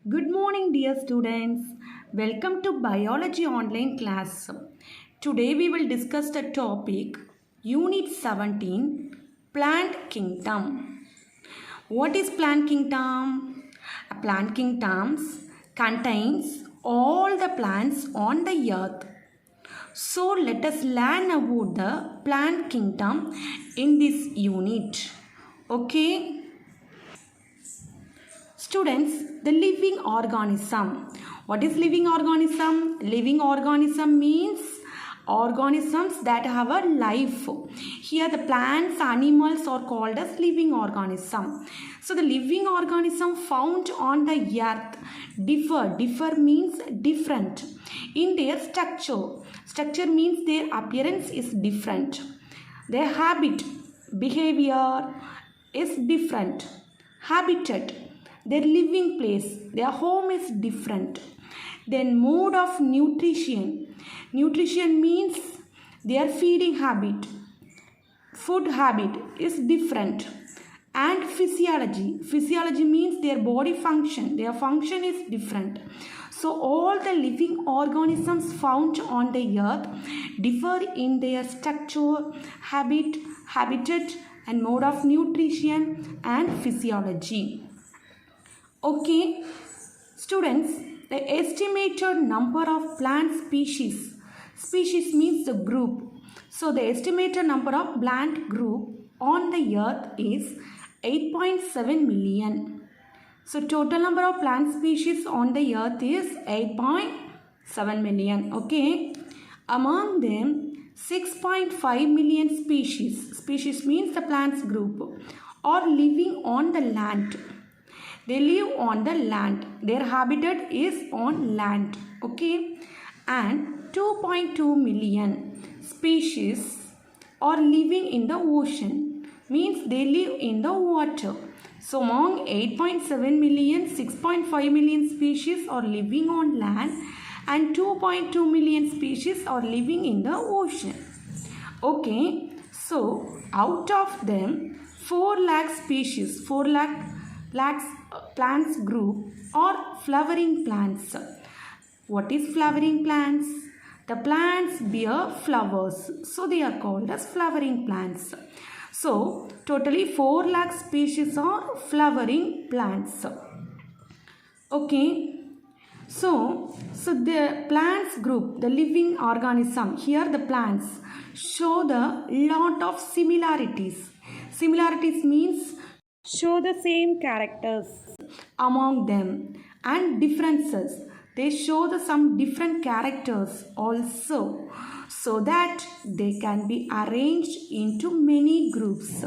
Good morning, dear students. Welcome to Biology Online class. Today we will discuss the topic Unit 17 Plant Kingdom. What is Plant Kingdom? A plant kingdom contains all the plants on the earth. So let us learn about the plant kingdom in this unit. Okay? Students, the living organism. What is living organism? Living organism means organisms that have a life. Here the plants, animals are called as living organism. So the living organism found on the earth differ means different in their structure. Structure means their appearance is different. Their habit, behavior is different. Habitat, their living place, their home is different. Then mode of nutrition. Nutrition means their feeding habit, food habit is different. And physiology. Physiology means their body function. Their function is different. So all the living organisms found on the earth differ in their structure, habit, habitat, and mode of nutrition and physiology. Okay, students, the estimated number of plant species. Species means the group. So the estimated number of plant group on the earth is 8.7 million. So total number of plant species on the earth is 8.7 million. Okay, among them 6.5 million species. Species means the plants group are living on the land. They live on the land. Their habitat is on land. Okay. And 2.2 million species are living in the ocean. Means they live in the water. So among 8.7 million, 6.5 million species are living on land and 2.2 million species are living in the ocean. Okay. So out of them 4 lakh species, 4 lakhs plants group or flowering plants. What is flowering plants? The plants bear flowers, so they are called as flowering plants. So totally 4 lakh species are flowering plants. Okay, so the plants group, the living organism, here the plants show the lot of similarities. Similarities means show the same characters among them, and differences, they show some different characters also, so that they can be arranged into many groups.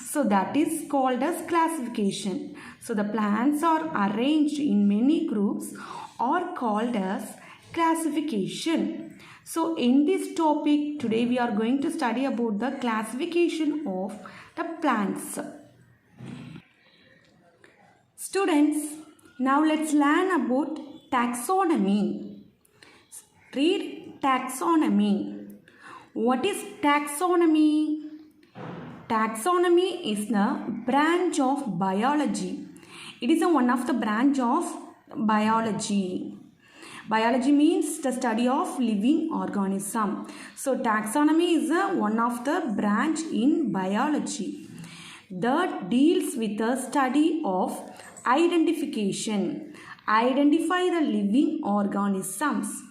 So that is called as classification. So the plants are arranged in many groups or called as classification. So in this topic today we are going to study about the classification of the plants. Students, now let's learn about taxonomy. Read taxonomy. What is taxonomy? Taxonomy is the branch of biology. It is one of the branch of biology. Biology means the study of living organism. So taxonomy is one of the branch in biology that deals with the study of identification. Identify the living organisms.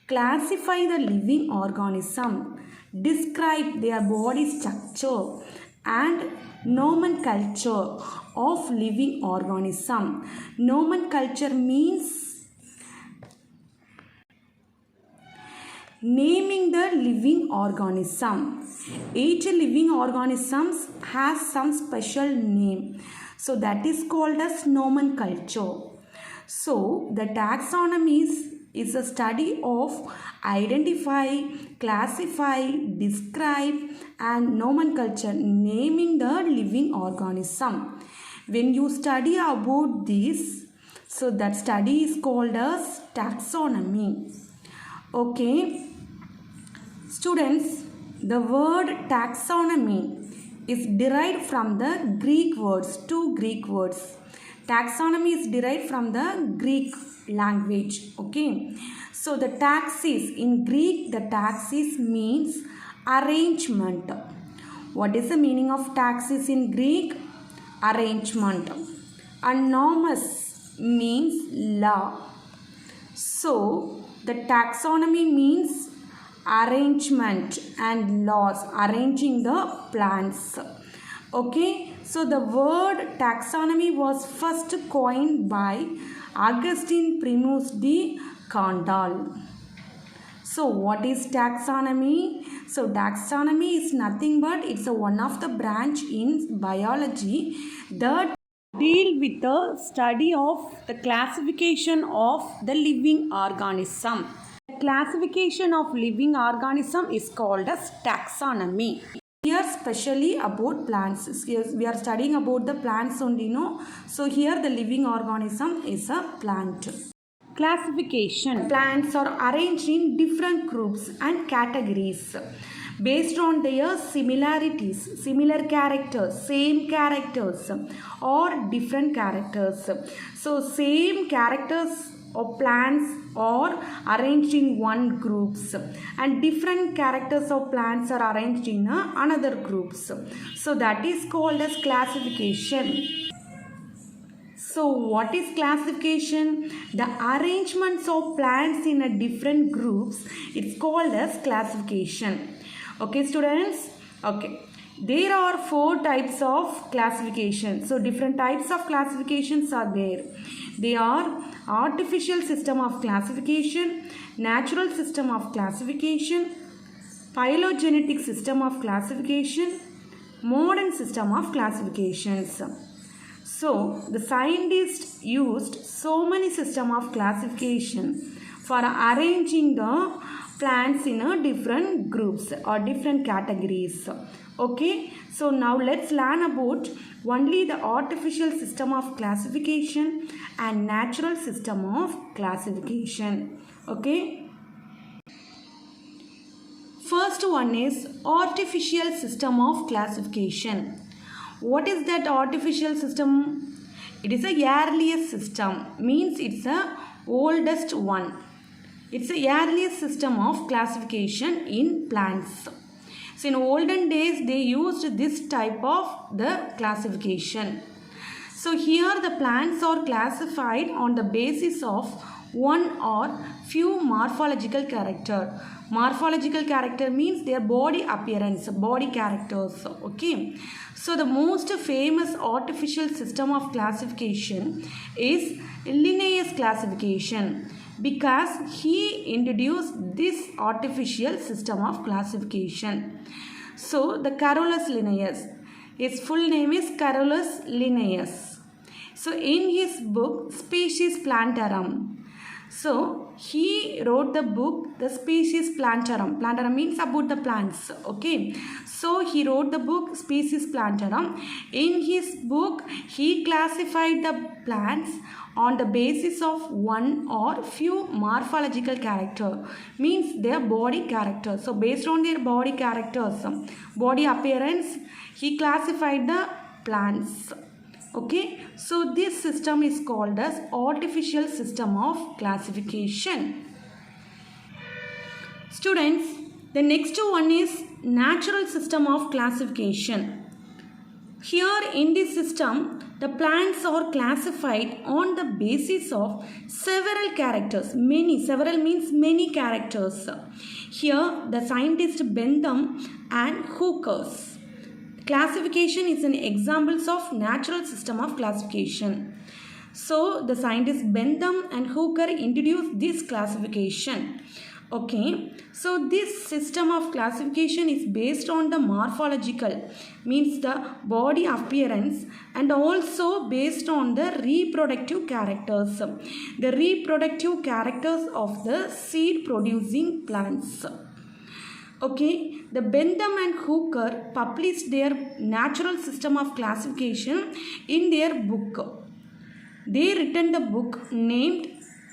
Classify the living organism. Describe their body structure and nomenclature of living organism. Nomenclature means naming the living organism. Each living organism has some special name. So that is called as nomenclature. So the taxonomy is a study of identify, classify, describe and nomenclature, naming the living organism. When you study about this, so that study is called as taxonomy. Okay. Students, the word taxonomy is derived from the Greek words, two Greek words. Taxonomy is derived from the Greek language. Okay, so the taxis in Greek, the taxis means arrangement. What is the meaning of taxis in Greek? Arrangement. And nomos means law. So the taxonomy means arrangement and laws, arranging the plants. Okay, so the word taxonomy was first coined by Augustine Primus de Candolle. So what is taxonomy? So taxonomy is nothing but it's one of the branch in biology that deal with the study of the classification of the living organism. The classification of living organism is called as taxonomy. Here specially about plants. Here we are studying about the plants only, no? So here the living organism is a plant. Classification. Plants are arranged in different groups and categories based on their similarities, similar characters, same characters, or different characters. So same characters of plants are arranged in one groups and different characters of plants are arranged in another groups. So that is called as classification. So what is classification? The arrangements of plants in a different groups, it's called as classification. Okay students? Okay. There are 4 types of classification. So different types of classifications are there. They are artificial system of classification, natural system of classification, phylogenetic system of classification, modern system of classifications. So the scientists used so many system of classification for arranging the plants in a different groups or different categories. Okay, so now let's learn about only the artificial system of classification and natural system of classification. Okay, first one is artificial system of classification. What is that artificial system? It is a earliest system, means it's the oldest one. It's the earliest system of classification in plants. So in olden days they used this type of the classification. So here the plants are classified on the basis of one or few morphological character. Morphological character means their body appearance, body characters. Okay, so the most famous artificial system of classification is Linnaeus classification, because he introduced this artificial system of classification. So the Carolus Linnaeus, his full name is Carolus Linnaeus. So in his book Species Plantarum, so he wrote the book The Species Plantarum. Plantarum means about the plants. Okay, so he wrote the book Species Plantarum. In his book he classified the plants on the basis of one or few morphological character, means their body character. So based on their body characters, body appearance, he classified the plants. Okay, so this system is called as artificial system of classification. Students, the next one is natural system of classification. Here in this system, the plants are classified on the basis of several characters. Several means many characters. Here the scientists Bentham and Hooker's classification is an examples of natural system of classification. So the scientists Bentham and Hooker introduced this classification. Okay, so this system of classification is based on the morphological, means the body appearance, and also based on the reproductive characters, the reproductive characters of the seed producing plants. Okay, the Bentham and Hooker published their natural system of classification in their book. They written the book named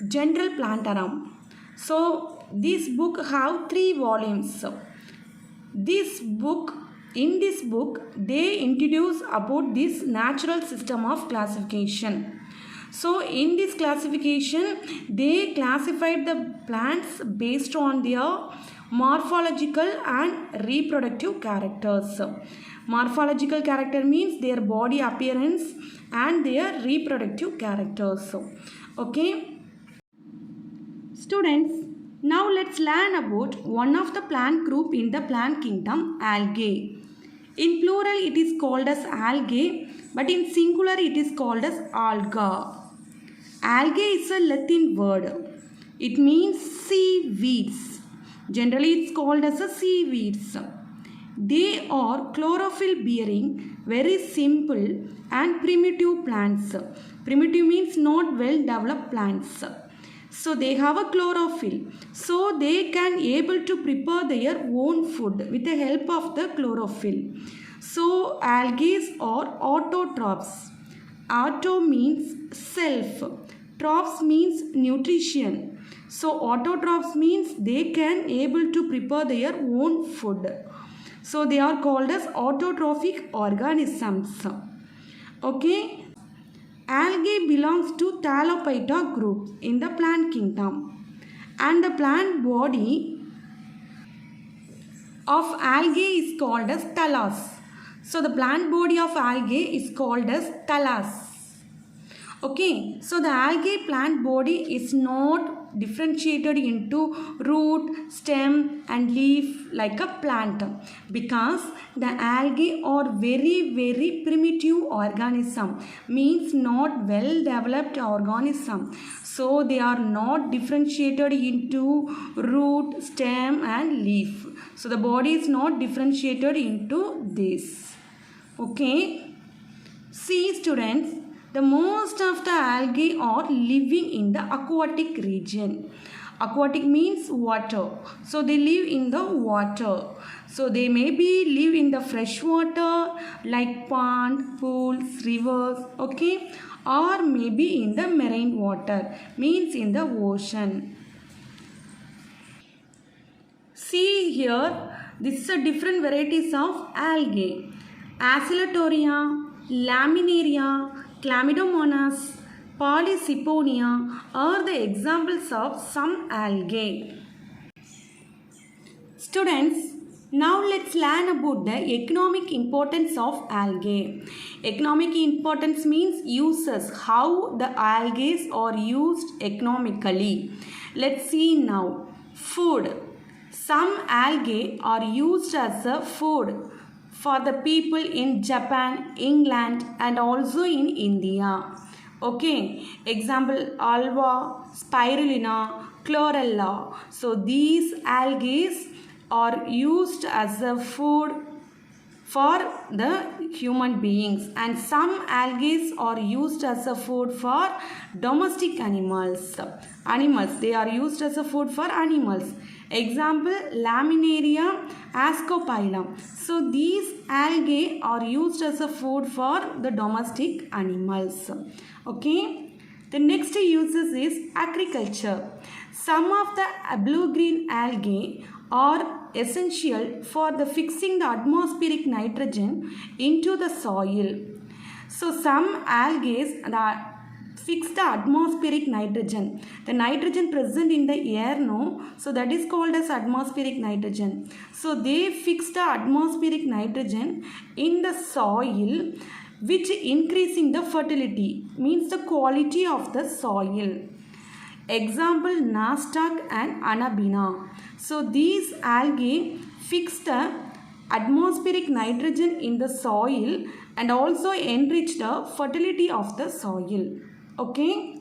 General Plantarum. So this book have 3 volumes. In this book they introduce about this natural system of classification. So in this classification, they classified the plants based on their morphological and reproductive characters. Morphological character means their body appearance and their reproductive characters. Okay. Students, now let's learn about one of the plant group in the plant kingdom, algae. In plural it is called as algae, but in singular it is called as alga. Algae is a Latin word. It means seaweeds. Generally it's called as a seaweeds. They are chlorophyll bearing, very simple and primitive plants. Primitive means not well developed plants. So they have a chlorophyll. So they can able to prepare their own food with the help of the chlorophyll. So algae are autotrophs. Auto means self. Trophs means nutrition. So autotrophs means they can able to prepare their own food. So they are called as autotrophic organisms. Okay. Algae belongs to Thallophyta group in the plant kingdom, and the plant body of algae is called as thallus. So the plant body of algae is called as thallus. Okay, so the algae plant body is not differentiated into root, stem and leaf like a plant, because the algae are very primitive organism, means not well developed organism. So they are not differentiated into root, stem and leaf. So the body is not differentiated into this. Okay. See students, the most of the algae are living in the aquatic region. Aquatic means water. So they live in the water. So they maybe live in the fresh water like pond, pools, rivers, okay, or maybe in the marine water, means in the ocean. See here, this is a different varieties of algae. Acylatoria, Laminaria, Chlamydomonas, Polysiponia are the examples of some algae. Students, now let's learn about the economic importance of algae. Economic importance means uses, how the algae are used economically. Let's see now. Food. Some algae are used as a food for the people in Japan, England and also in India. Okay, example alga, spirulina, chlorella. So these algae are used as a food for the human beings, and some algae are used as a food for domestic animals. They are used as a food for animals. Example, Laminaria ascophyllum. So these algae are used as a food for the domestic animals. Okay. The next uses is agriculture. Some of the blue-green algae are essential for the fixing the atmospheric nitrogen into the soil. So some algae that fix the atmospheric nitrogen. The nitrogen present in the air, no? So that is called as atmospheric nitrogen. So they fix the atmospheric nitrogen in the soil, which increasing the fertility, means the quality of the soil. Example, Nostoc and Anabaena. So these algae fix the atmospheric nitrogen in the soil and also enrich the fertility of the soil. Okay.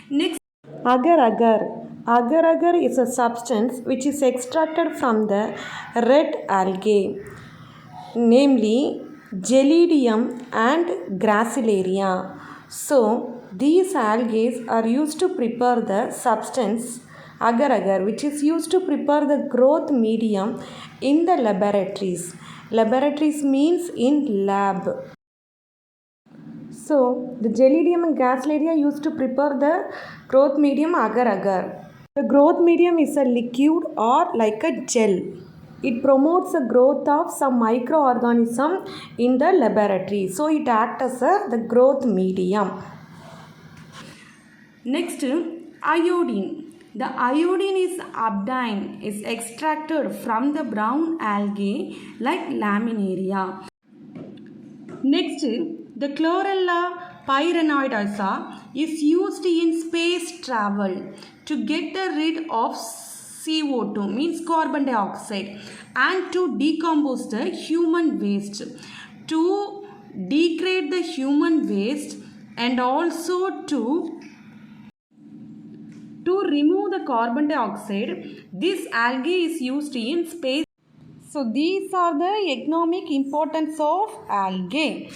Next, agar-agar. Agar-agar is a substance which is extracted from the red algae, namely Gelidium and Gracilaria. So these algae are used to prepare the substance agar-agar, which is used to prepare the growth medium in the laboratories. Laboratories means in lab. So the Gelidium and Gracilaria used to prepare the growth medium agar-agar. The growth medium is a liquid or like a gel. It promotes the growth of some microorganism in the laboratory. So it acts as the growth medium. Next, iodine. The iodine is extracted from the brown algae like laminaria. Next, the chlorella pyrenoidasa is used in space travel to get rid of CO2 means carbon dioxide and to decompose the human waste, to degrade the human waste and also to remove the carbon dioxide. This algae is used in space. So these are the economic importance of algae.